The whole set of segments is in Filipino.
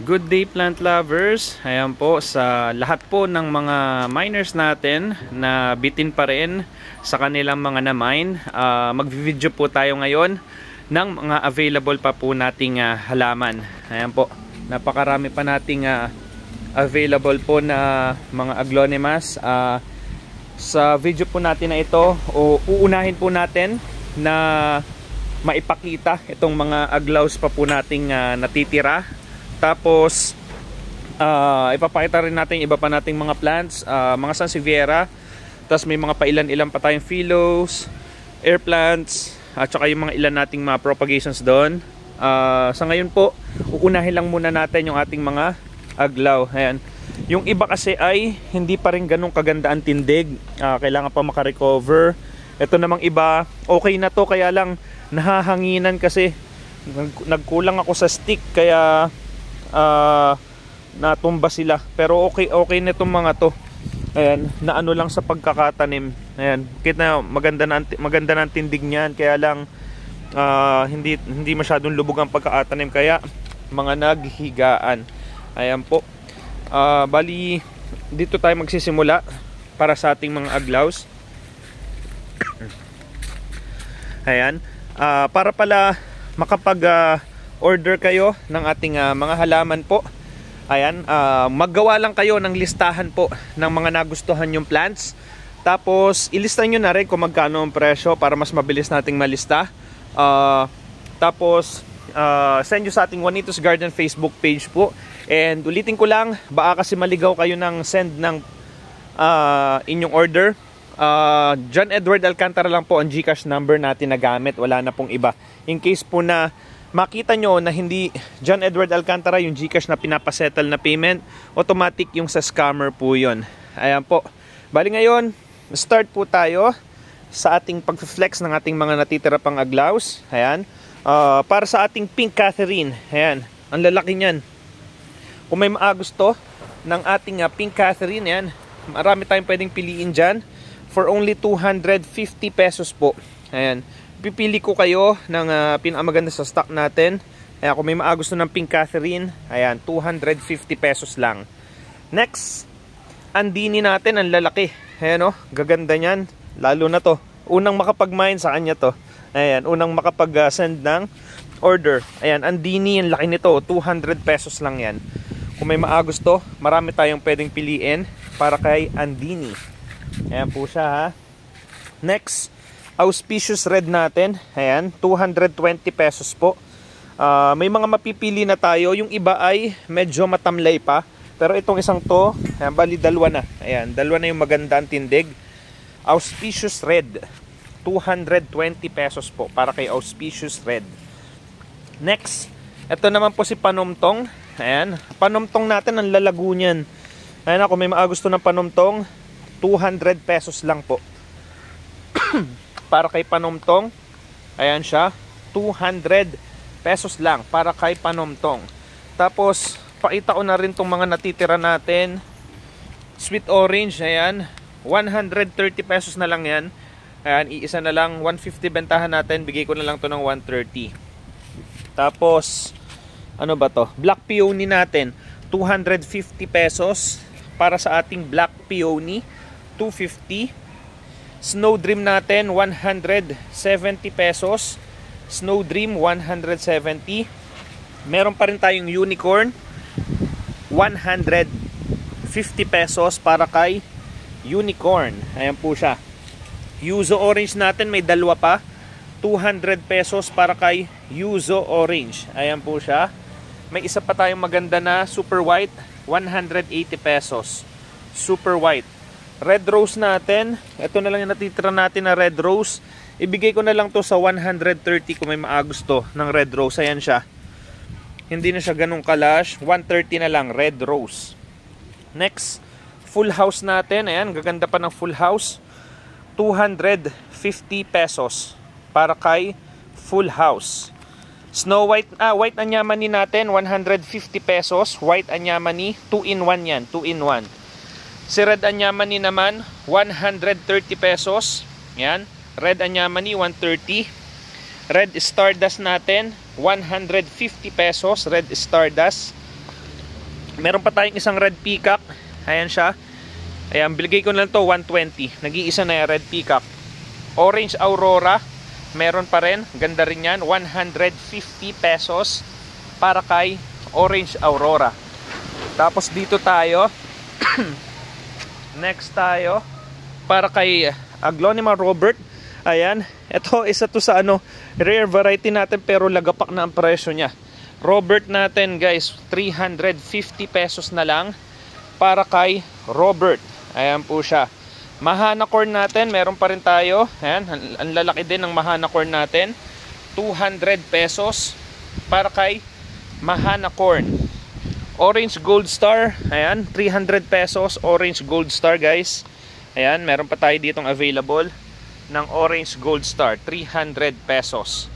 Good day plant lovers. Ayan po sa lahat po ng mga miners natin na bitin pa rin sa kanilang mga na-mine. Mag-video po tayo ngayon ng mga available pa po nating halaman. Ayan po. Napakarami pa nating available po na mga aglonemas. Sa video po natin na ito, uunahin po natin na maipakita itong mga aglaws pa po nating natitira. Tapos ipapakita rin natin iba pa nating mga plants, mga Sansevieria. Tapos may mga pailan-ilan pa tayong Philos, air plants, at saka yung mga ilan nating mga propagations doon. Sa ngayon po, uunahin lang muna natin yung ating mga aglaw. Ayan. Yung iba kasi ay hindi pa rin ganun kaganda ang tindig. Kailangan pa makarecover. Ito namang iba, okay na to, kaya lang nahahanginan kasi nagkulang ako sa stick, kaya natumba sila. Pero okay na itong mga to. Ayan, naano lang sa pagkakatanim. Ayan, kita maganda na ang tindig niyan, kaya lang hindi masyadong lubog ang pagkakatanim, kaya mga naghigaan. Ayan po. Bali dito tayo magsisimula para sa ating mga aglaws. Ayan, para pala makapag order kayo ng ating mga halaman po. Ayan, maggawa lang kayo ng listahan po ng mga nagustuhan yung plants. Tapos ilista nyo na rin kung magkano ang presyo para mas mabilis nating malista. Tapos send nyo sa ating Juanitos Garden Facebook page po. And ulitin ko lang, baka kasi maligaw kayo ng send ng inyong order. John Edward Alcantara lang po ang GCash number natin na gamit, wala na pong iba. In case po na makita nyo na hindi John Edward Alcantara yung GCash na pinapasettle na payment, automatic yung sa scammer po yun. Ayan po. Bali ngayon, start po tayo sa ating pag-flex ng ating mga natitira pang aglaws. Ayan. Para sa ating Pink Catherine. Ayan. Ang lalaki niyan. Kung may maagusto ng ating Pink Catherine, ayan, marami tayong pwedeng piliin dyan. For only 250 pesos po. Ayan. Pipili ko kayo ng pinakamaganda sa stock natin. Ayan, kung may maagusto ng Pink Catherine, ayan, 250 pesos lang. Next, andini natin, ang lalaki. Ayan, gaganda niyan. Lalo na to. Unang makapag-mine sa kanya to. Ayan, unang makapag-send ng order. Ayan, andini, ang laki nito. 200 pesos lang yan. Kung may maagusto, marami tayong pwedeng piliin para kay andini. Ayan po siya, ha. Next, auspicious red natin. Ayan, 220 pesos po. May mga mapipili na tayo. Yung iba ay medyo matamlay pa. Pero itong isang to, ayan, bali dalawa na. Ayan, dalawa na yung maganda ang tindig. Auspicious red, 220 pesos po para kay auspicious red. Next, ito naman po si panumtong. Ayan, panumtong natin, ang lalago niyan. Ayan, kung may maagusto ng panumtong, 200 pesos lang po. Para kay panumtong, ayan siya, 200 pesos lang para kay panumtong. Tapos pakita ko na rin tong mga natitira natin. Sweet orange, ayan, 130 pesos na lang yan. Ayan, iisa na lang, 150 bentahan natin, bigay ko na lang to ng 130. Tapos ano ba to? Black peony natin, 250 pesos para sa ating black peony, 250. Snow Dream natin, 170 pesos. Snow Dream, 170. Meron pa rin tayong unicorn, 150 pesos para kay unicorn. Ayan po siya. Yuzo orange natin, may dalawa pa, 200 pesos para kay Yuzo orange. Ayan po siya. May isa pa tayong maganda na super white, 180 pesos. Super white. Red rose natin, ito na lang yung natitira natin na red rose. Ibigay ko na lang to sa 130 kung may maagusto ng red rose. Ayan siya. Hindi na siya ganung kalash. 130 na lang, red rose. Next, full house natin. Ayan, gaganda pa ng full house. 250 pesos para kay full house. Snow white, white anyamani natin, 150 pesos. White anyamani, 2-in-1 yan, 2-in-1. Si red anyamani naman, 130 pesos. Yan. Red anyamani, 130. Red Stardust natin, 150 pesos. Red Stardust. Meron pa tayong isang red peacock. Ayan siya. Ayan, biligay ko na lang to 120. Nag-iisa na yung red peacock. Orange aurora, meron pa rin. Ganda rin yan. 150 pesos para kay orange aurora. Tapos dito tayo. Next tayo para kay Aglonema Robert. Ayan, ito isa to sa rare variety natin pero lagapak na ang presyo niya. Robert natin guys, 350 pesos na lang para kay Robert. Ayan po siya. Mahana corn natin, meron pa rin tayo. Ayan, ang lalaki din ng mahana corn natin. 200 pesos para kay mahana corn. Orange Gold Star, ayan, 300 pesos. Orange Gold Star guys. Ayan, meron pa tayo ditong available ng Orange Gold Star, 300 pesos.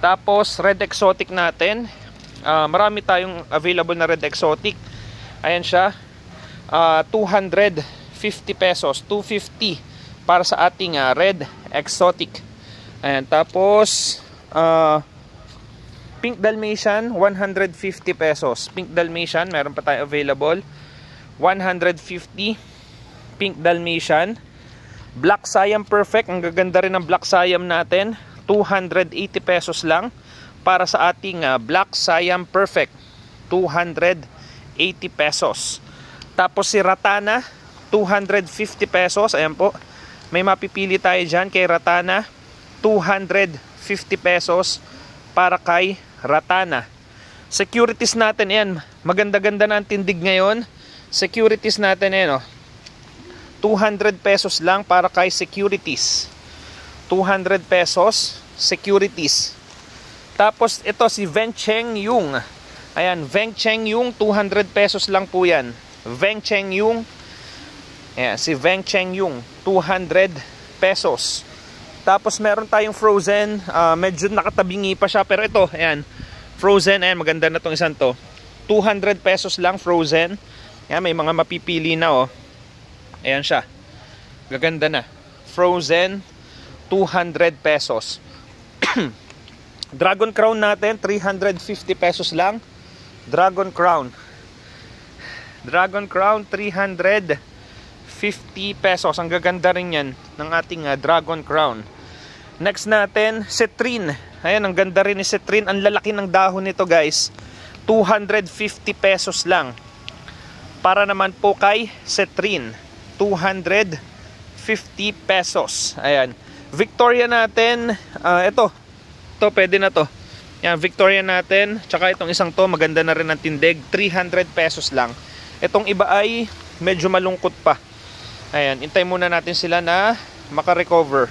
Tapos Red Exotic natin, marami tayong available na Red Exotic. Ayan siya, 250 pesos, 250 para sa ating Red Exotic. Ayan, tapos Pink Dalmatian, 150 pesos. Pink Dalmatian, meron pa tayo available, 150 Pink Dalmatian. Black Siam Perfect, ang gaganda rin ng Black Siam natin, 280 pesos lang para sa ating Black Siam Perfect, 280 pesos. Tapos si Ratana, 250 pesos. Ayan po, may mapipili tayo dyan kay Ratana, 250 pesos para kay Ratana. Securities natin, yan, maganda-ganda na ang tindig ngayon. Securities natin, yan, 200 pesos lang para kay securities. 200 pesos securities. Tapos ito si Veng Cheng Yung. Ayan, Veng Cheng Yung, 200 pesos lang po yan. Veng Cheng Yung. Ayan, si Veng Cheng Yung, 200 pesos. Tapos meron tayong frozen, medyo nakatabingi pa siya, pero ito, ayan, frozen, ayan, maganda na tong isang to. 200 pesos lang frozen. Ayan, may mga mapipili na Ayan siya. Gaganda na. Frozen, 200 pesos. Dragon Crown natin, 350 pesos lang. Dragon Crown. Dragon Crown, 350 pesos. Ang gaganda rin yan ng ating Dragon Crown. Next natin, Citrine. Ayan, ang ganda rin ni Citrine. Ang lalaki ng dahon nito guys. 250 pesos lang. Para naman po kay Citrine, 250 pesos. Ayan. Victoria natin, ito pwede na to. Yan, Victoria natin, tsaka itong isang to, maganda na rin ang tindig, 300 pesos lang. Itong iba ay medyo malungkot pa. Ayan, intay muna natin sila na makarecover.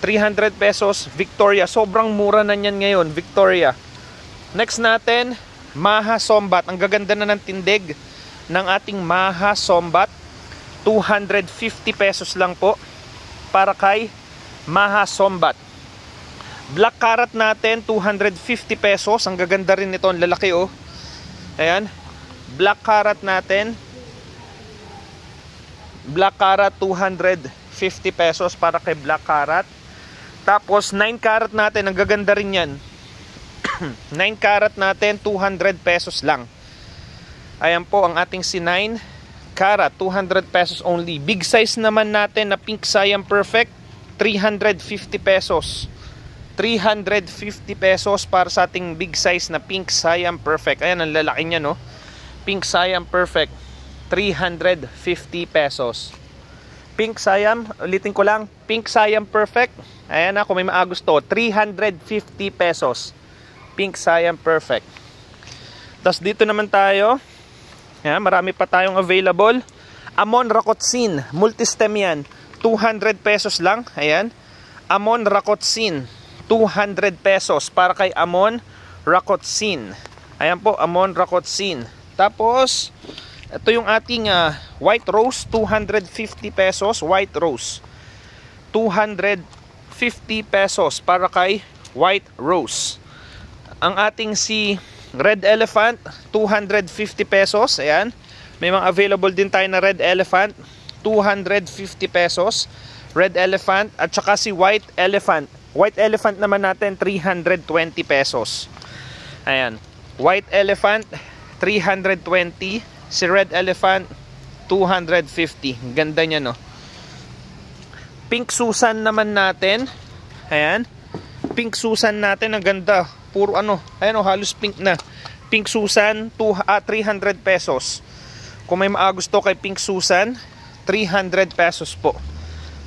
300 pesos, Victoria. Sobrang mura na yan ngayon, Victoria. Next natin, Maha Sombat. Ang gaganda na ng tindig ng ating Maha Sombat. 250 pesos lang po para kay Maha Sombat. Black Carrot natin, 250 pesos. Ang gaganda rin nito, ang lalaki Ayan. Black Carrot natin. Black Carrot, 250 pesos para kay Black Carrot. Tapos 9 carat natin, ang gaganda rin yan. 9 carat natin, 200 pesos lang. Ayan po ang ating si 9 carat, 200 pesos only. Big size naman natin na Pink Siam Perfect, 350 pesos. 350 pesos para sa ating big size na Pink Siam Perfect. Ayan, ang lalaki niya Pink Siam Perfect, 350 pesos. Pink Siam, ulitin ko lang, Pink Siam Perfect. Ayan kung may maagusto, 350 pesos. Pink Siam Perfect. Tapos dito naman tayo. Ayan, marami pa tayong available. Amon Racotsin, multistem yan, 200 pesos lang. Ayan, Amon Racotsin, 200 pesos para kay Amon Racotsin. Ayan po, Amon Racotsin. Tapos ito yung ating White Rose, 250 pesos. White Rose, 250 pesos para kay White Rose. Ang ating si Red Elephant, 250 pesos. Ayan, may mga available din tayo na Red Elephant, 250 pesos. Red Elephant at saka si White Elephant. White Elephant naman natin, 320 pesos. Ayan, White Elephant, 320. Si Red Elephant, 250. Ganda niya, no? Pink Susan naman natin. Ayan. Pink Susan natin, ang ganda. Puro ano, ayan o, halos pink na. Pink Susan, 300 pesos. Kung may maagusto kay Pink Susan, 300 pesos po.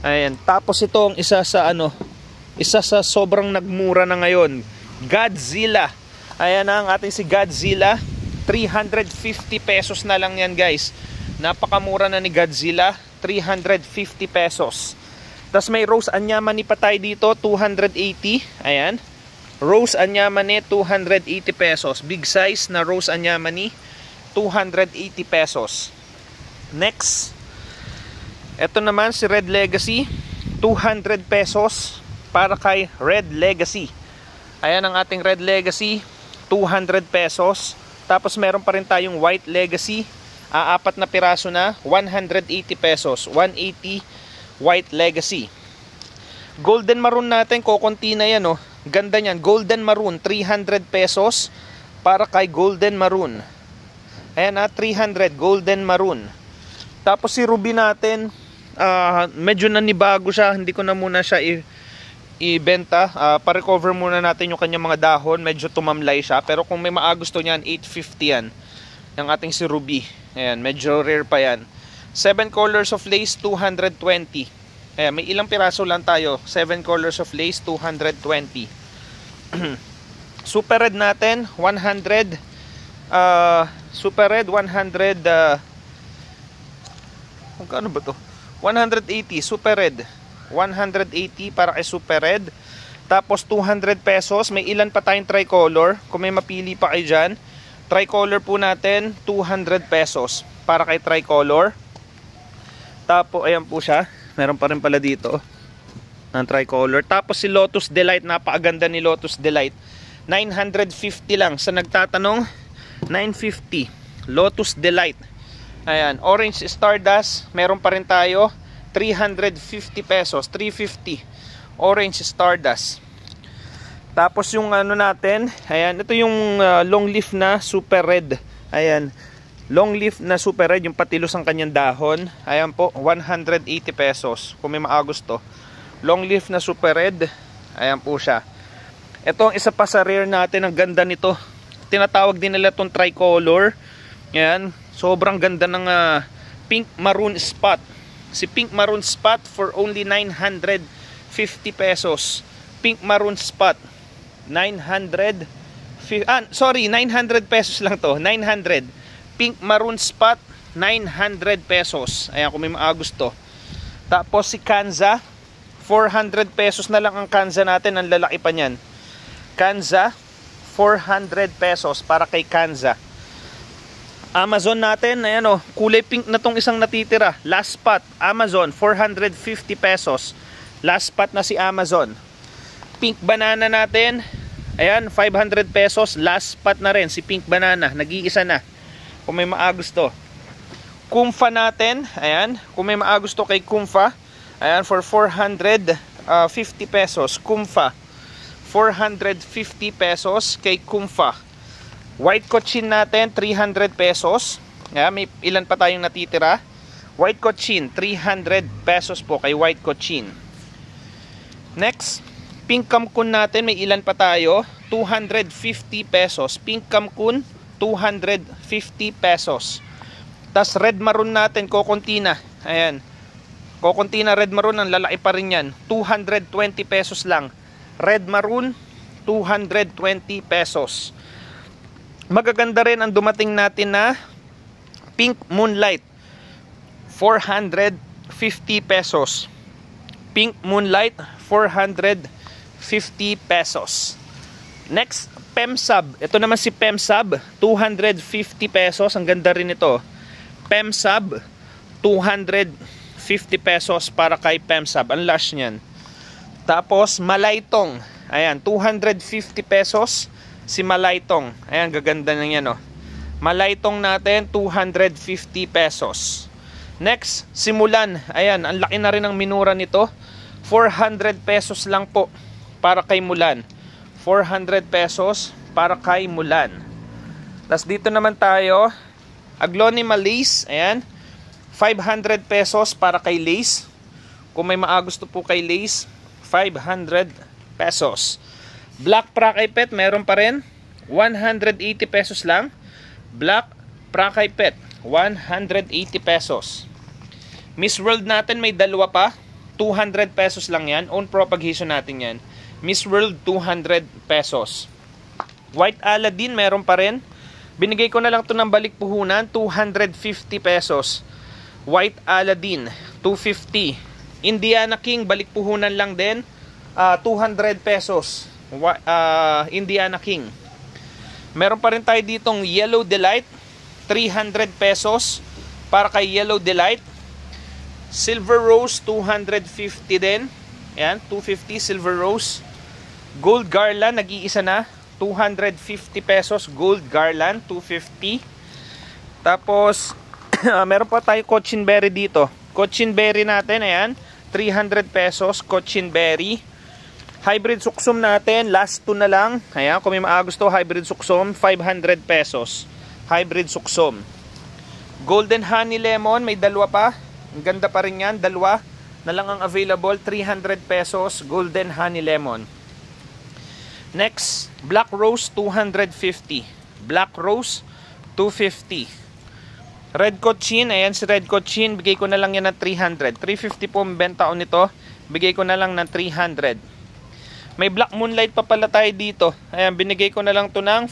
Ayan. Tapos ito ang isa sa sobrang nagmura na ngayon. Godzilla. Ayan ang ating si Godzilla. 350 pesos na lang yan, guys. Napakamura na ni Godzilla. 350 pesos. Tapos may Rose Anyamani pa tayo dito, 280. Ayan. Rose Anyamani, 280 pesos. Big size na Rose Anyamani, 280 pesos. Next. Ito naman si Red Legacy, 200 pesos para kay Red Legacy. Ayan ang ating Red Legacy, 200 pesos. Tapos meron pa rin tayong White Legacy, 4 na piraso na, 180 pesos. 180 White Legacy. Golden Maroon natin, kokonti na yan, oh. Ganda niyan. Golden Maroon, 300 pesos para kay Golden Maroon. Ayan, 300 Golden Maroon. Tapos si Ruby natin, medyo nanibago siya. Hindi ko na muna siya ibenta. Pa-recover muna natin yung kanyang mga dahon. Medyo tumamlay siya. Pero kung may maagusto niyan, 850 yan. Yung ating si Ruby. Ayan, medyo rare pa yan. 7 colors of lace, 220. Ayan, may ilang piraso lang tayo. 7 colors of lace, 220. Super Red natin, 100. Super Red, 100. Magkano ba to? 180, Super Red. 180 para kay Super Red. Tapos 200 pesos. May ilan pa tayong tricolor. Kung may mapili pa kayo dyan. Tricolor po natin, 200 pesos para kay tricolor. Tapos, ayan po siya. Meron pa rin pala dito ng tricolor. Tapos si Lotus Delight. Napakaganda ni Lotus Delight. 950 lang. Sa nagtatanong, 950. Lotus Delight. Ayan. Orange Stardust. Meron pa rin tayo. 350 pesos. 350. Orange Stardust. Tapos yung ano natin. Ayan. Ito yung long leaf na Super Red. Ayan. Long leaf na Super Red, yung patilos ang kanyang dahon. Ayan po, 180 pesos. Kung may maagusto. Long leaf na Super Red. Ayan po siya. Ito ang isa pa sa rare natin. Ang ganda nito. Tinatawag din nila itong tricolor. Ayan. Sobrang ganda ng pink maroon spot. Si pink maroon spot for only 950 pesos. Pink maroon spot. 900 pesos lang to. 900. Pink maroon spot, 900 pesos. Ayan, kung may maagusto. Tapos si Kanza, 400 pesos na lang ang Kanza natin. Ang lalaki pa niyan. Kanza, 400 pesos para kay Kanza. Amazon natin, ayan o, kulay pink na tong isang natitira. Last spot, Amazon, 450 pesos. Last spot na si Amazon. Pink banana natin, ayan, 500 pesos. Last spot na rin si Pink banana. Nag-iisa na. Kung may maagusto. Kumfa natin, ayan, kung may maagusto kay Kumfa, ayan, for 450 pesos. Kumfa, 450 pesos kay Kumfa. White Cochin natin, 300 pesos. Ayan, may ilan pa tayong natitira. White Cochin, 300 pesos po kay White Cochin. Next, Pink Kamkun natin, may ilan pa tayo, 250 pesos. Pink Kamkun, 250 pesos. Tas Red Maroon natin, kokonti na. Ayan. Kokonti na Red Maroon, ang lalaki pa rin yan. 220 pesos lang. Red Maroon, 220 pesos. Magaganda rin ang dumating natin na Pink Moonlight. 450 pesos. Pink Moonlight, 450 pesos. Next, Pemsab. Ito naman si Pemsab, 250 pesos. Ang ganda rin ito. Pemsab, 250 pesos para kay Pemsab. Ang lash niyan. Tapos, Malaytong. Ayan, 250 pesos si Malaytong. Ayan, gaganda na yan, oh. Malaytong natin, 250 pesos. Next, Simulan. Ayan, ang laki na rin ang minura nito. 400 pesos lang po para kay Mulan. 400 pesos para kay Mulan. Tapos dito naman tayo, Aglonema lace, ayan, 500 pesos para kay lace. Kung may maagusto po kay lace, 500 pesos. Black Prakay Pet, meron pa rin, 180 pesos lang. Black Prakay Pet, 180 pesos. Miss World natin may dalawa pa, 200 pesos lang yan. Own propagation natin yan. Miss World, 200 pesos. White Aladdin, meron pa rin. Binigay ko na lang to ng balik puhunan, 250 pesos. White Aladdin, 250. Indiana King, balik puhunan lang din, 200 pesos. Indiana King. Meron pa rin tayo ditong Yellow Delight, 300 pesos para kay Yellow Delight. Silver Rose, 250 din. Ayan, 250 Silver Rose. Gold Garland, nag-iisa na, 250 pesos. Gold Garland, 250. Tapos meron pa tayo Cochin Berry dito. Cochin Berry natin, ayan, 300 pesos. Cochin Berry. Hybrid Suksum natin, last 2 na lang. Ayan, kung may maagusto, Hybrid Suksum, 500 pesos. Hybrid Suksum. Golden Honey Lemon, may dalawa pa. Ang ganda pa rin yan, dalawa na lang ang available, 300 pesos. Golden Honey Lemon. Next, Black Rose, 250. Black Rose, 250. Red Cochin, ayan si Red Cochin, bigay ko na lang yan ng 300. 350 po ang benta ko nito, bigay ko na lang ng 300. May Black Moonlight pa pala tayo dito. Ayan, binigay ko na lang to ng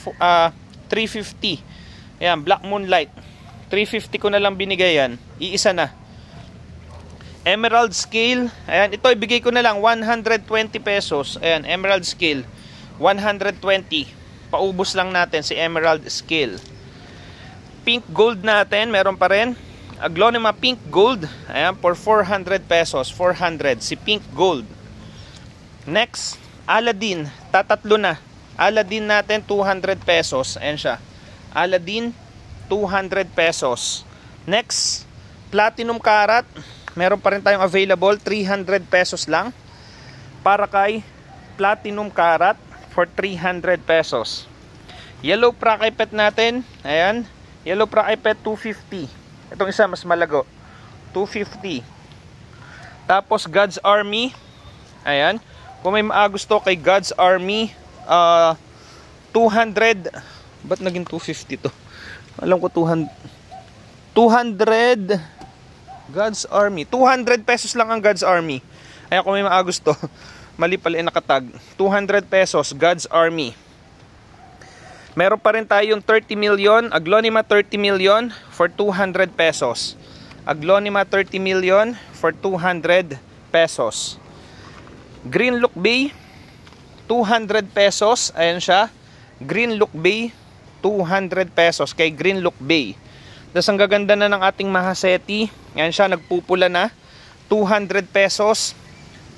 350. Ayan, Black Moonlight, 350 ko na lang binigay yan. Iisa na. Emerald Scale, ayan, ito ibigay ko na lang 120 pesos. Ayan, Emerald Scale, 120. Paubos lang natin si Emerald Scale. Pink Gold natin, meron pa rin. Aglonema Pink Gold, ayan, for 400 pesos. 400, si Pink Gold. Next, Aladdin, tatatlo na. Aladdin natin, 200 pesos. Ayan siya. Aladdin, 200 pesos. Next, Platinum Karat, meron pa rin tayong available, 300 pesos lang. Para kay Platinum Karat for 300 pesos. Yellow Prakay Pet natin, ayan, Yellow Prakay Pet, 250. Itong isa mas malago, 250. Tapos God's Army, ayan, kung may maagusto kay God's Army, 200. Ba't naging 250 to? Alam ko 200 God's Army, 200 pesos lang ang God's Army. Ayan, kung may maagusto, mali pala yung nakatag, 200 pesos God's Army. Meron pa rin tayong 30 million, Aglonema 30 million for 200 pesos. Aglonema 30 million for 200 pesos. Green Look Bay, 200 pesos. Ayan siya, Green Look Bay, 200 pesos kay Green Look Bay. Tapos ang gaganda na ng ating Mahaseti. Ayan siya, nagpupula na, 200 pesos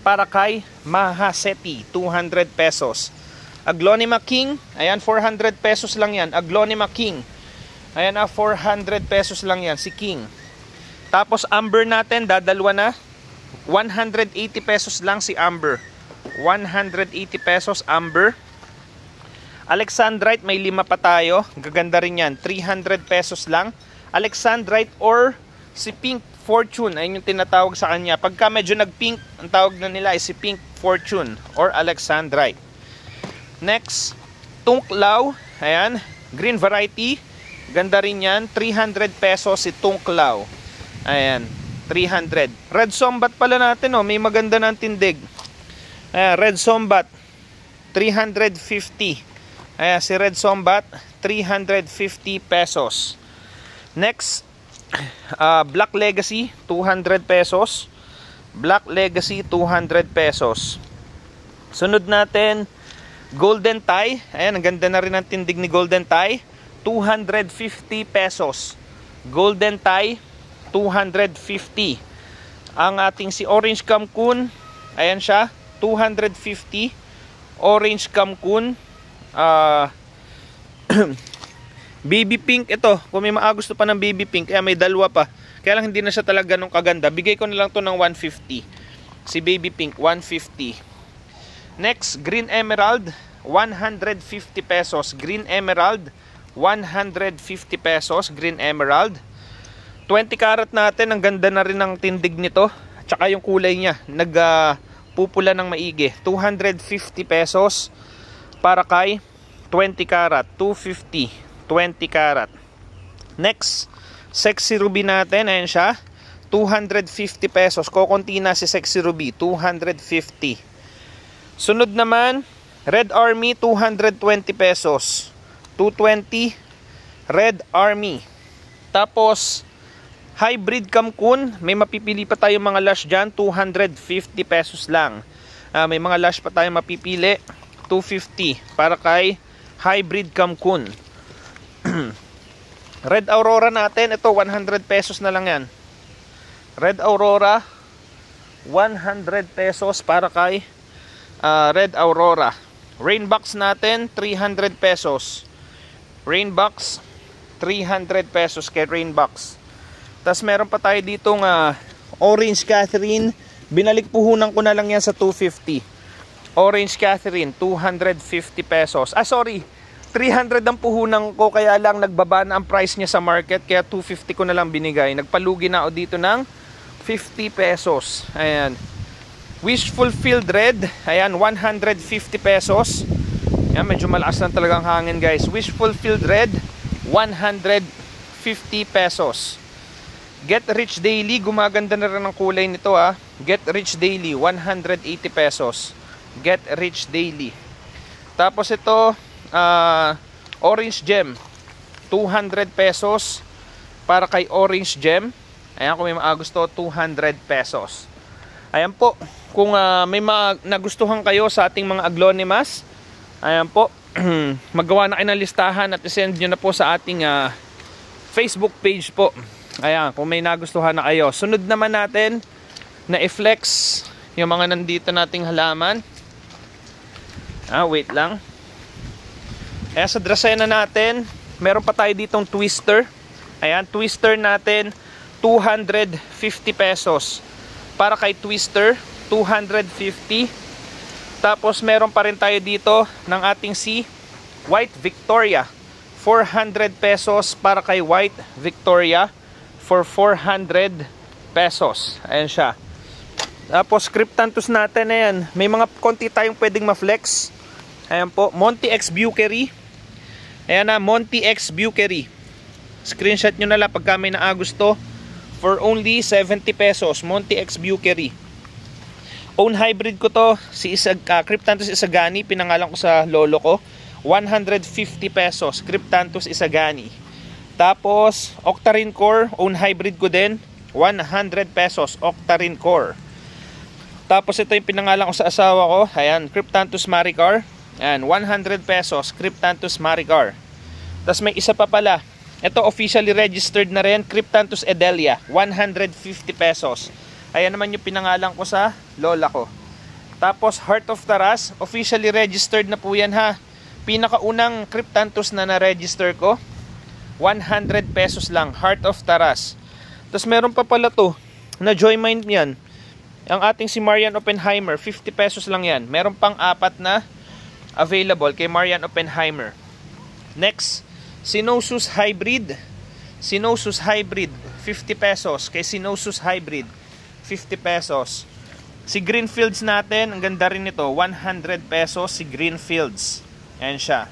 para kay Mahaseti, 200 pesos. Aglonema King, ayan, 400 pesos lang yan. Aglonema King, ayan na, 400 pesos lang yan, si King. Tapos Amber natin, dadalwa na, 180 pesos lang si Amber. 180 pesos Amber. Alexandrite, may 5 pa tayo. Gaganda rin yan, 300 pesos lang. Alexandrite or si Pink Fortune, ayun yung tinatawag sa kanya. Pagka medyo nag-pink, ang tawag na nila ay si Pink Fortune or Alexandrite. Next, Tunklaw, ayan, green variety, ganda rin yan, 300 pesos si Tunklaw. Ayan, 300. Red Sombat pala natin, oh, may maganda ng tindig. Ayan, Red Sombat, 350. Ayan, si Red Sombat, 350 pesos. Next, Black Legacy, 200 pesos. Black Legacy, 200 pesos. Sunod natin, Golden Tie. Ayan, ang ganda na rin ang tindig ni Golden Tie. 250 pesos. Golden Tie, 250. Ang ating si Orange Kamkun, ayan siya, 250. Orange Kamkun. Baby Pink, ito, kung may maagusto pa ng Baby Pink, kaya may dalawa pa. Kaya lang hindi na siya talaga ganun kaganda. Bigay ko na lang to ng 150. Si Baby Pink, 150. Next, Green Emerald, 150 pesos. Green Emerald, 150 pesos, green emerald. 20 karat natin, ang ganda na rin ng tindig nito. Tsaka yung kulay niya, pupula ng maigi. 250 pesos para kay 20 karat, 250, 20 karat. Next, sexy ruby natin, ayan siya. 250 pesos. Kokonti na si sexy ruby, 250. Sunod naman, red army, 220 pesos. 220, red army. Tapos, hybrid kamkun, may mapipili pa tayong mga lash dyan, 250 pesos lang. May mga lash pa tayong mapipili, 250 para kay hybrid kamkun. Red aurora natin, ito 100 pesos na lang yan. Red aurora, 100 pesos para kay red aurora. Rainbox natin, 300 pesos. Rainbox, 300 pesos kay Rainbox. Tapos meron pa tayo ditong Orange Catherine. Binalik puhunan ko na lang yan sa 250. Orange Catherine, 250 pesos. Sorry, 300 ang puhunan ko, kaya lang nagbaba na ang price niya sa market, kaya 250 ko na lang binigay. Nagpalugi na ako dito ng 50 pesos. Ayan. Wish Fulfilled Red, ayan, 150 pesos. Ayan, medyo malakas lang talagang hangin, guys. Wish Fulfilled Red, 150 pesos. Get Rich Daily, gumaganda na rin ang kulay nito Get Rich Daily, 180 pesos. Get Rich Daily. Tapos ito, Orange Gem, 200 pesos para kay Orange Gem. Ayan, kung may gusto, 200 pesos. Ayan po, kung may nagustuhan kayo sa ating mga aglonimas, ayan po, magawa na kayo ng listahan at isend nyo na po sa ating Facebook page po. Ayan, kung may nagustuhan na kayo. Sunod naman natin na i-flex yung mga nandito nating halaman. Wait lang. Ayan, sa Dracena natin, meron pa tayo ditong twister. Ayan, twister natin, 250 pesos. Para kay twister, 250. Tapos meron pa rin tayo dito ng ating White Victoria, 400 pesos para kay White Victoria for 400 pesos. Ayan siya. Tapos Cryptanthus natin, ayan, may mga konti tayong pwedeng ma-flex. Ayan po, Monty X Bukery. Ayan na, Monty X Bukery. Screenshot nyo na lang pagka may naagusto. For only 70 pesos, Monty X Bukery. Own hybrid ko to, Cryptanthus Isagani, pinangalan ko sa lolo ko. 150 pesos, Cryptanthus Isagani. Tapos, Octarine Core, own hybrid ko din, 100 pesos, Octarine Core. Tapos ito yung pinangalan ko sa asawa ko, ayan, Cryptanthus Maricar. Ayan, 100 pesos, Cryptanthus Maricar. Tapos may isa pa pala, ito officially registered na rin, Cryptanthus Edelia, 150 pesos. Ayan naman yung pinangalan ko sa lola ko. Tapos Heart of Taras, officially registered na po yan ha. Pinakaunang Cryptanthus na na-register ko, 100 pesos lang, Heart of Taras. Tapos meron pa pala to, na Joymind yan. Ang ating si Marian Oppenheimer, 50 pesos lang yan. Meron pang 4 na available kay Marian Oppenheimer. Next, Sinosus Hybrid. Sinosus Hybrid, 50 pesos. Kay Sinosus Hybrid, 50 pesos. Si Greenfields natin, ang ganda rin nito, 100 pesos si Greenfields. Ayan siya.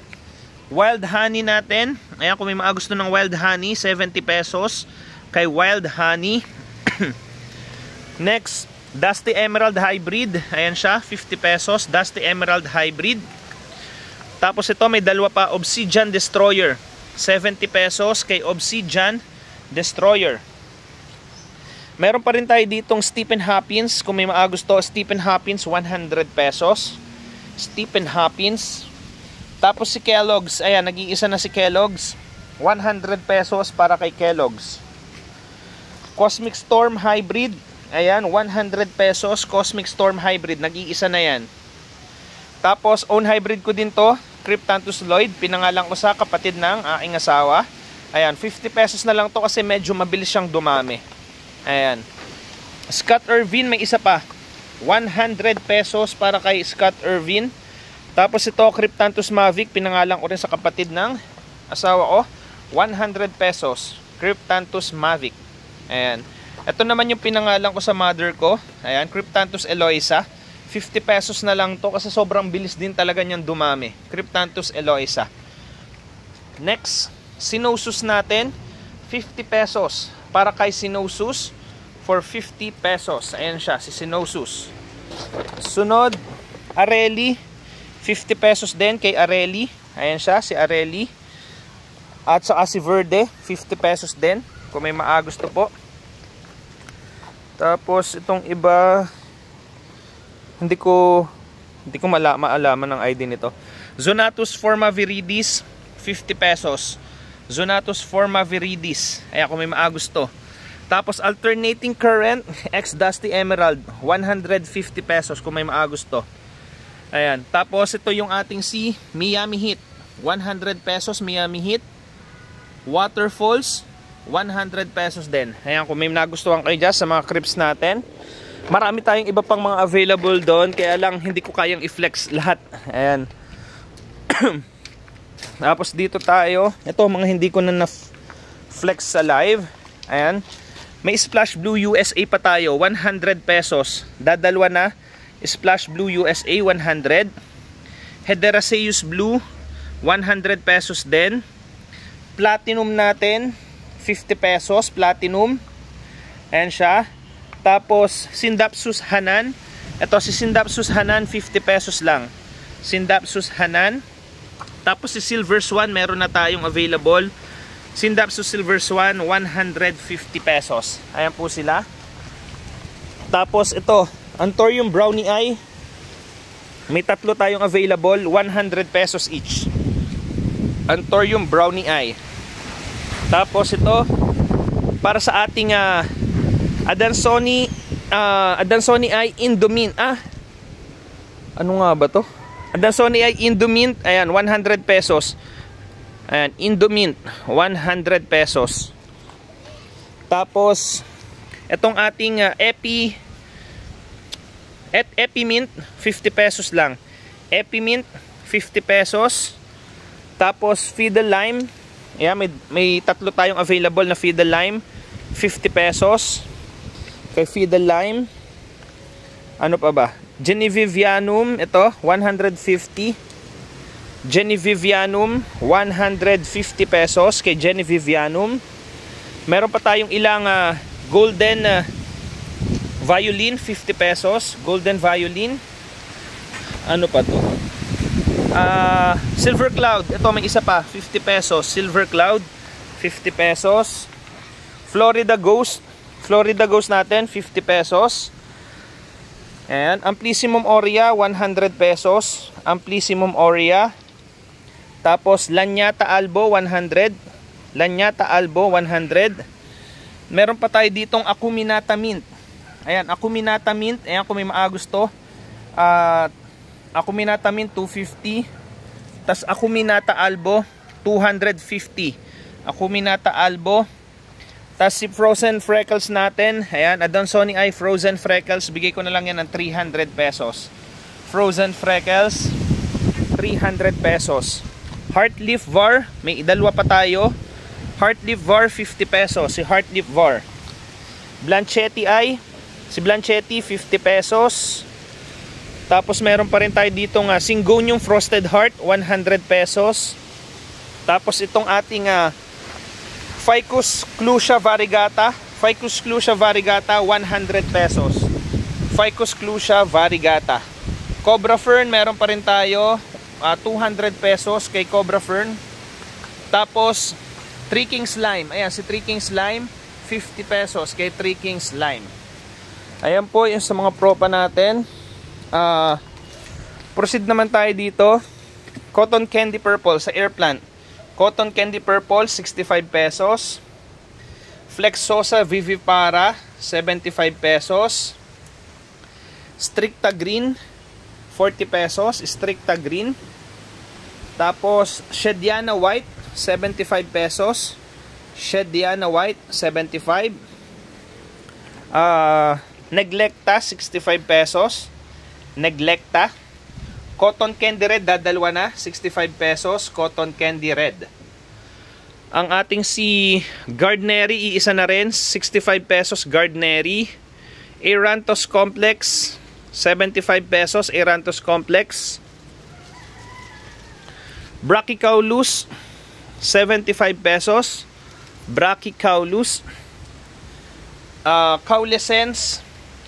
Wild Honey natin, ayan, kung may mga gusto ng Wild Honey, 70 pesos kay Wild Honey. Next, Dusty Emerald Hybrid, ayan siya, 50 pesos, Dusty Emerald Hybrid. Tapos ito, may dalawa pa, Obsidian Destroyer, 70 pesos kay Obsidian Destroyer. Meron pa rin tayo ditong Stephen Hopkins. Kung may maagusto, Stephen Hopkins, 100 pesos. Stephen Hopkins. Tapos si Kellogg's, ayan, nag-iisa na si Kellogg's, 100 pesos para kay Kellogg's. Cosmic Storm Hybrid, ayan, 100 pesos. Cosmic Storm Hybrid, nag-iisa na yan. Tapos own hybrid ko din to, Cryptanthus Lloyd, pinangalan ko sa kapatid ng aking asawa. Ayan, 50 pesos na lang to kasi medyo mabilis siyang dumami. Ayan. Scott Irvin, may isa pa, 100 pesos para kay Scott Irvin. Tapos ito, Cryptanthus Mavic, pinangalan ko rin sa kapatid ng asawa ko, 100 pesos. Cryptanthus Mavic. Ayan. Ito naman yung pinangalan ko sa mother ko. Ayan, Cryptanthus Eloisa. 50 pesos na lang to kasi sobrang bilis din talaga niyang dumami. Cryptanthus Eloisa. Next, Cenosus natin, 50 pesos. Para kay Cenosus, for 50 pesos. Ayan siya, si Cenosus. Sunod, Areli, 50 pesos din kay Areli. Ayan siya, si Areli. At saka si Verde, 50 pesos din. Kung may maagusto po. Tapos itong iba, hindi ko maalaman ng ID nito. Zonatus formaviridis, 50 pesos. Zonatus formaviridis. Ayan, kung may maagusto. Tapos alternating current, X Dusty Emerald, 150 pesos kung may maagusto. Ayan. Tapos ito yung ating si Miami Heat, 100 pesos Miami Heat. Waterfalls, 100 pesos din. Ayan, kung may nagustuhan kayo dyan sa mga crips natin. Marami tayong iba pang mga available doon, kaya lang hindi ko kayang i-flex lahat. Ayan. Tapos dito tayo, ito mga hindi ko na flex sa live. Ayan. May Splash Blue USA pa tayo, 100 pesos. Dadalwa na. Splash Blue USA, 100. Hederaceus Blue, 100 pesos din. Platinum natin, 50 pesos. Platinum. Ayan siya. Tapos, Sindapsus Hanan. Ito si Sindapsus Hanan, 50 pesos lang. Sindapsus Hanan. Tapos si Silver Swan, meron na tayong available. Sindapsus Silver Swan, 150 pesos. Ayan po sila. Tapos ito, Anthurium Brownie Eye. May tatlo tayong available, 100 pesos each. Anthurium Brownie Eye. Tapos ito, para sa ating Adansonii Eye Indomint. Ano nga ba to? Adansonii Eye Indomint. Ayan, 100 pesos. Ayan, Indomint, 100 pesos. Tapos, itong ating Epimint, 50 pesos lang. Epimint, 50 pesos. Tapos, Fiddle Lime. Ayan, may tatlo tayong available na Fiddle Lime. 50 pesos. Kay Fiddle Lime. Ano pa ba? Genevivianum, ito, 150. Genevivianum, 150 pesos kay Genevivianum. Meron pa tayong ilang golden violin, 50 pesos. Golden violin. Ano pa to? Silver Cloud, ito may isa pa, 50 pesos. Silver Cloud, 50 pesos. Florida Ghost natin, 50 pesos. And Amplyssimum Aurea, 100 pesos. Amplyssimum Aurea. Tapos Lanyata Albo, 100. Lanyata Albo, 100. Meron pa tayo ditong Acuminata Mint. Ayan, Acuminata Mint. Ayan, kung may maagusto. Acuminata Mint, 250. Tapos Acuminata Albo, 250. Acuminata Albo. Tapos si Frozen Freckles natin. Ayan, Adansonii Eye Frozen Freckles. Bigay ko na lang yan ng 300 pesos. Frozen Freckles, 300 pesos. Heartleaf Var, may idalwa pa tayo. Heartleaf Var, 50 pesos. Si Heartleaf Var. Blanchetti Eye. Si Blanchetti, 50 pesos. Tapos meron pa rin tayo dito nga Syngonium Frosted Heart, 100 pesos. Tapos itong ating Ficus Clusia Variegata. Ficus Clusia Variegata, 100 pesos. Ficus Clusia Variegata. Cobra Fern, meron pa rin tayo. 200 pesos kay Cobra Fern. Tapos Three Kings Lime. Ayan, si Three Kings Lime, 50 pesos kay Three Kings Lime. Ayan po yung sa mga propa natin. Proceed naman tayo dito. Cotton Candy Purple sa Airplant. Cotton Candy Purple, 65 pesos. Flexosa Vivipara, 75 pesos. Stricta Green, 40 pesos. Stricta Green. Tapos Shediana White, 75 pesos. Shediana White, 75. Neglecta, 65 pesos. Neglecta. Cotton Candy Red, dadalwa na, 65 pesos. Cotton Candy Red. Ang ating si Gardneri, iisa na rin, 65 pesos Gardneri. Aeranthus Complex, 75 pesos Aeranthus Complex. Brachycaulus, 75 pesos Brachycaulus. Caulescens,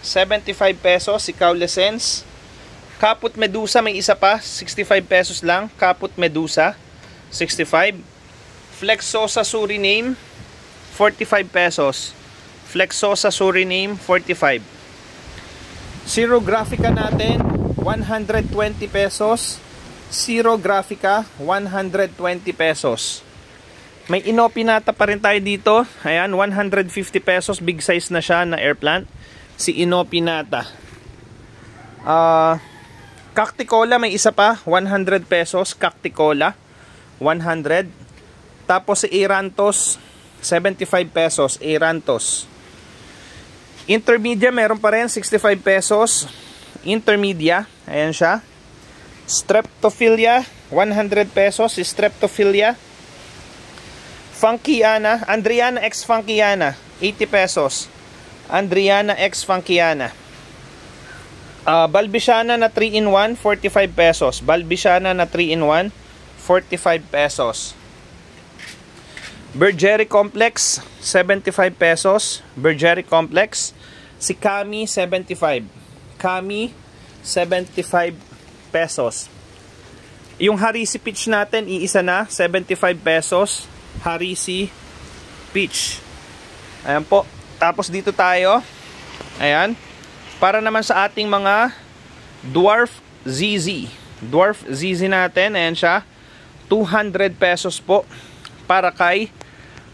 75 pesos si Caulescens. Caput Medusa, may isa pa, 65 pesos lang. Caput Medusa, 65. Flexosa Suriname, 45 pesos. Flexosa Suriname, 45. Xerographica natin, 120 pesos. Xerographica, 120 pesos. May Inopinata pa rin tayo dito. Ayan, 150 pesos. Big size na siya na air plant. Si Inopinata. Cacticola, may isa pa, 100 pesos. Cacticola, 100. Tapos si Aeranthus, 75 pesos. Aeranthus. Intermedia, meron pa rin, 65 pesos. Intermedia, ayan siya. Streptophilia, 100 pesos. Si Streptophilia. Funkiana, Andriana X Funkiana, 80 pesos. Andriana X Funkiana. Balbisiana na 3-in-1, 45 pesos. Balbisiana na 3-in-1, 45 pesos. Bergeri Complex, 75 pesos. Bergeri Complex. Si Kami, 75. Kami, 75 pesos. Yung Harisi Peach natin, iisa na, 75 pesos. Harisi Peach. Ayan po. Tapos dito tayo. Ayan. Para naman sa ating mga Dwarf ZZ. Dwarf ZZ natin. Ayan siya. 200 pesos po. Para kay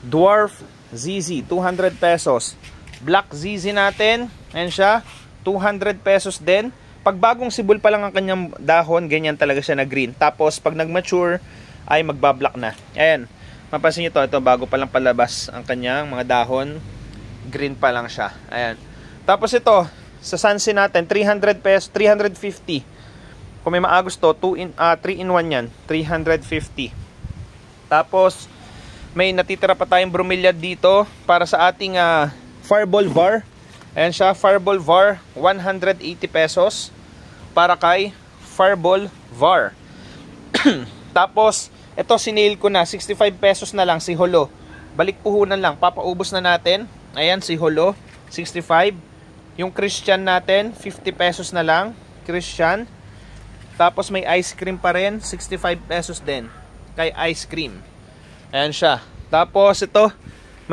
Dwarf ZZ. 200 pesos. Black ZZ natin. Ayan siya. 200 pesos din. Pag bagong sibol pa lang ang kanyang dahon, ganyan talaga siya na green. Tapos pag nag-mature, ay magbablock na. Ayan. Mapansin nyo ito, bago pa lang palabas ang kanyang mga dahon, green pa lang siya. Ayan. Tapos ito, sa Sansi natin, 300 pesos, 350. Kung may maagos to, 3-in-1 yan, 350. Tapos, may natitira pa tayong bromeliad dito para sa ating Fireball VAR. Ayan siya, Fireball VAR, 180 pesos para kay Fireball VAR. Tapos, ito sinail ko na, 65 pesos na lang si Holo. Balik puhunan lang, papaubos na natin. Ayan si Holo, 65. Yung Christian natin, 50 pesos na lang. Christian. Tapos may ice cream pa rin, 65 pesos din. Kay ice cream. Ayan siya. Tapos ito,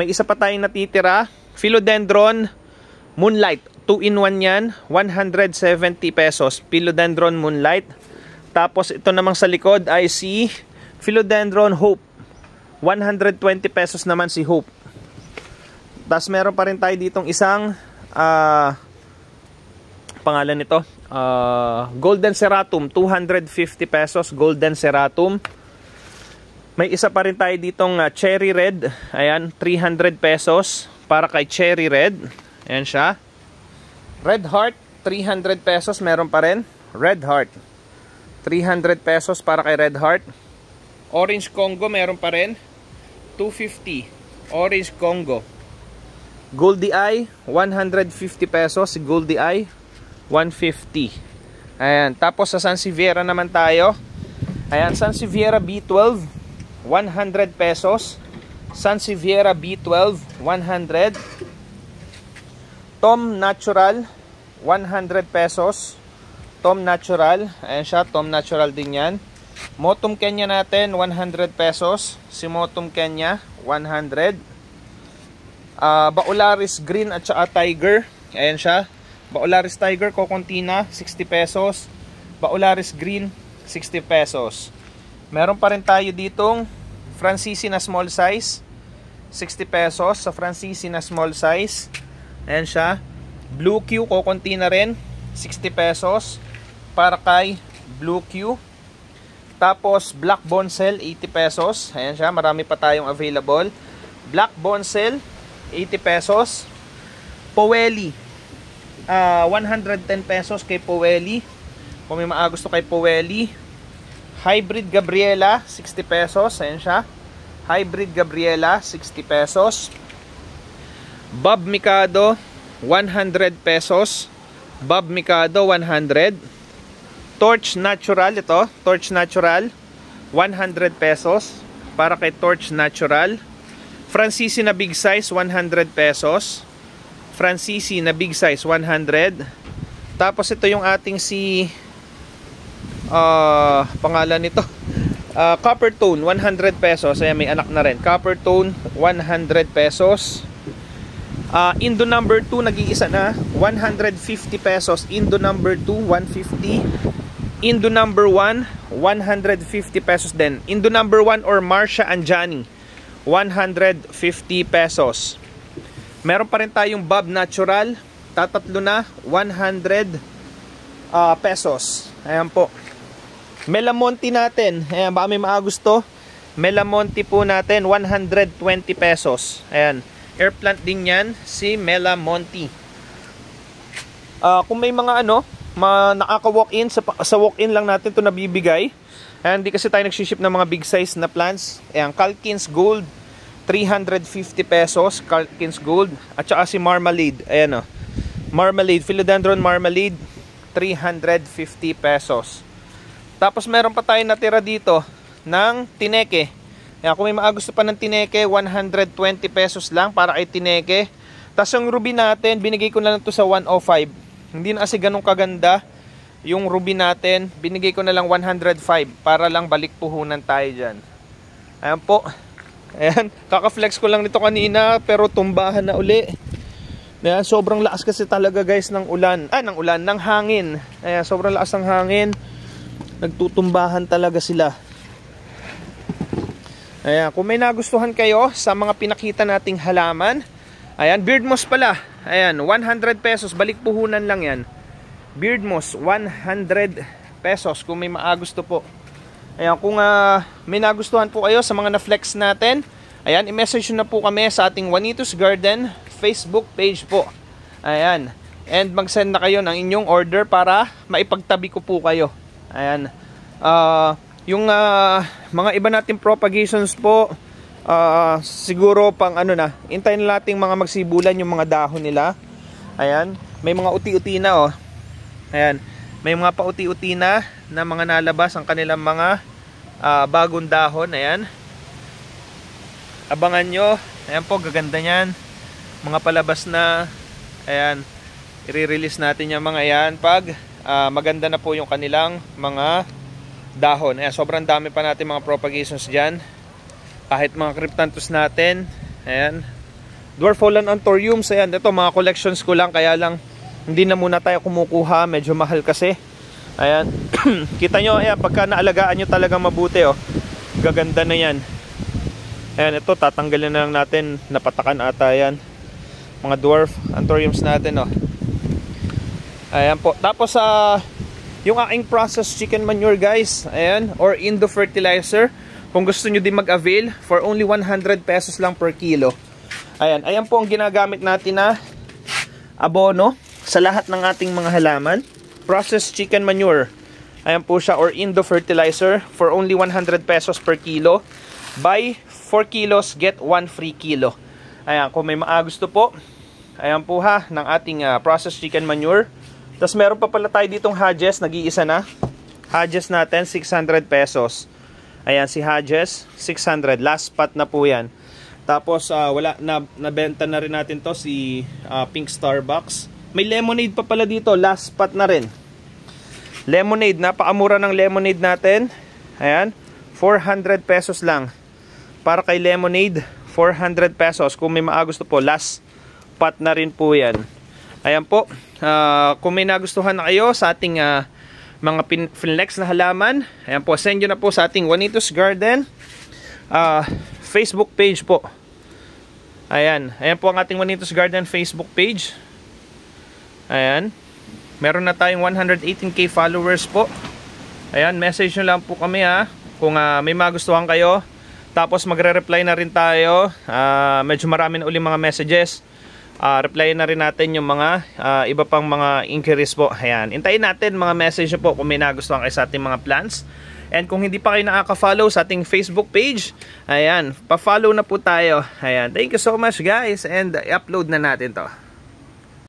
may isa pa tayong natitira. Philodendron Moonlight. 2-in-1 yan, 170 pesos. Philodendron Moonlight. Tapos ito namang sa likod ay si Philodendron Hope. 120 pesos naman si Hope. Tapos meron pa rin tayo ditong isang pangalan nito, Golden Ceratum, 250 pesos. Golden Ceratum. May isa pa rin tayo ditong Cherry Red. Ayan, 300 pesos para kay Cherry Red. Ayan siya. Red Heart, 300 pesos. Meron pa rin. Red Heart, 300 pesos para kay Red Heart. Orange Congo meron pa rin, 250. Orange Congo. Goldie Eye, 150 pesos. Si Goldie Eye, 150. Ayan. Tapos sa Sansevieria naman tayo. Ayan, Sansevieria B12, 100 pesos. Sansevieria B12, 100. Tom Natural, 100 pesos. Tom Natural. Ayan siya, Tom Natural din yan. Motum Kenya natin, 100 pesos. Si Motum Kenya, 100. Baularis Green at saka Tiger. Ayan siya. Baularis Tiger, Cocontina, 60 pesos. Baularis Green, 60 pesos. Meron pa rin tayo ditong Francisi na small size, 60 pesos sa Francisi na small size. Ayan siya. Blue Q, Cocontina rin, 60 pesos para kay Blue Q. Tapos Black Bonsel, 80 pesos. Ayan siya, marami pa tayong available. Black Bonsel, 80 pesos. Poweli, 110 pesos kay Poweli. Kung may maagusto kay Poweli. Hybrid Gabriela, 60 pesos. Ayan siya. Hybrid Gabriela, 60 pesos. Bob Mikado, 100 pesos. Bob Mikado, 100. Torch Natural, ito. Torch Natural, 100 pesos. Para kay Torch Natural. Francisi na big size, 100 pesos. Francisi na big size, 100. Tapos ito yung ating si pangalan nito, Copper Tone, 100 pesos. Ayan, may anak na rin. Copper Tone, 100 pesos. Indo number 2, nag-iisa na, 150 pesos. Indo number 2, 150. Indo number 1, 150 pesos din. Indo number 1 or Marcia Anjani, 150 pesos. Meron pa rin tayong Bob Natural, tatatlo na, 100 pesos. Ayan po. Melamonte natin, ayan, baka may maagusto. Melamonte po natin, 120 pesos. Ayan, air plant din yan, si Melamonte. Kung may mga nakaka-walk-in, sa walk-in lang natin ito nabibigay. Ayan, hindi kasi tayo nagsiship ng mga big size na plants. Ayan, Calkins Gold, 350 pesos. Calkins Gold. At saka si Marmalade. Ayan, Marmalade, Philodendron Marmalade, 350 pesos. Tapos meron pa tayong natira dito ng tineke. Ayan, kung may maagusto pa ng tineke, 120 pesos lang para kay tineke. Tapos yung ruby natin, binigay ko na lang to sa 105. Hindi na kasi ganun kaganda yung ruby natin. Binigay ko na lang 105 para lang balik puhunan tayo dyan. Ayan po. Ayan, kaka-flex ko lang nito kanina pero tumbahan na uli. Ayan, sobrang lakas kasi talaga guys ng ulan. Ng hangin. Ayan, sobrang lakas ng hangin. Nagtutumbahan talaga sila. Ayan, kung may nagustuhan kayo sa mga pinakita nating halaman. Ayan, beard moss pala. Ayan, 100 pesos. Balik puhunan lang yan. Beard moss, 100 pesos kung may maagusto po. Ayan, kung may nagustuhan po kayo sa mga na-flex natin, ayan, i-message na po kami sa ating Juanitos Garden Facebook page po. Ayan, and mag-send na kayo ng inyong order para maipagtabi ko po kayo. Ayan, yung mga iba nating propagations po, siguro pang hintayin na nating mga magsibulan yung mga dahon nila. Ayan, may mga uti-uti na Ayan, may mga pauti-uti na mga nalabas ang kanilang mga bagong dahon. Ayan, abangan nyo. Ayan po, gaganda nyan. Mga palabas na. Ayan, i-release natin yung mga yan pag maganda na po yung kanilang mga dahon. Ayan, sobrang dami pa natin mga propagations dyan. Kahit mga cryptanthus natin. Ayan, Dwarf Holland Anthuriums. Ayan, ito mga collections ko lang, kaya lang hindi na muna tayo kumukuha, medyo mahal kasi. Ayan, kita nyo, ayan, pagka naalagaan nyo talaga mabuti, gaganda na yan. Ayan, ito tatanggalin na lang natin, napatakan ata yan, mga dwarf anthuriums natin. Ayan po, tapos yung aking processed chicken manure guys, ayan, or Indo fertilizer, kung gusto nyo din mag-avail, for only 100 pesos lang per kilo. Ayan, ayan po ang ginagamit natin na abono sa lahat ng ating mga halaman. Processed chicken manure. Ayan po siya, or Indo fertilizer, for only 100 pesos per kilo. Buy 4 kilos, get 1 free kilo. Ayan, kung may maagusto po, ayan po ng ating processed chicken manure. Tapos meron pa pala tayo ditong Hodges, nag-iisa na. Hodges natin, 600 pesos. Ayan, si Hodges, 600. Last spot na po yan. Tapos, nabenta na rin natin to, si Pink Starbucks. May lemonade pa pala dito, last spot na rin. Lemonade, napakamura ng lemonade natin. Ayan, 400 pesos lang. Para kay lemonade, 400 pesos. Kung may maagusto po, last spot na rin po yan. Ayan po, kung may nagustuhan na kayo sa ating mga finlex na halaman, ayan po, send nyo na po sa ating Juanitos Garden Facebook page po. Ayan, ayan po ang ating Juanitos Garden Facebook page. Ayan, meron na tayong 118k followers po. Ayan, message nyo lang po kami kung may magustuhan kayo. Tapos magre-reply na rin tayo. Medyo marami na ulit mga messages. Reply na rin natin yung mga iba pang mga inquiries po. Ayan, hintayin natin mga message po kung may nagustuhan kayo sa ating mga plans. And kung hindi pa kayo nakaka-follow sa ating Facebook page, ayan, pa-follow na po tayo. Ayan, thank you so much guys, and i-upload na natin to.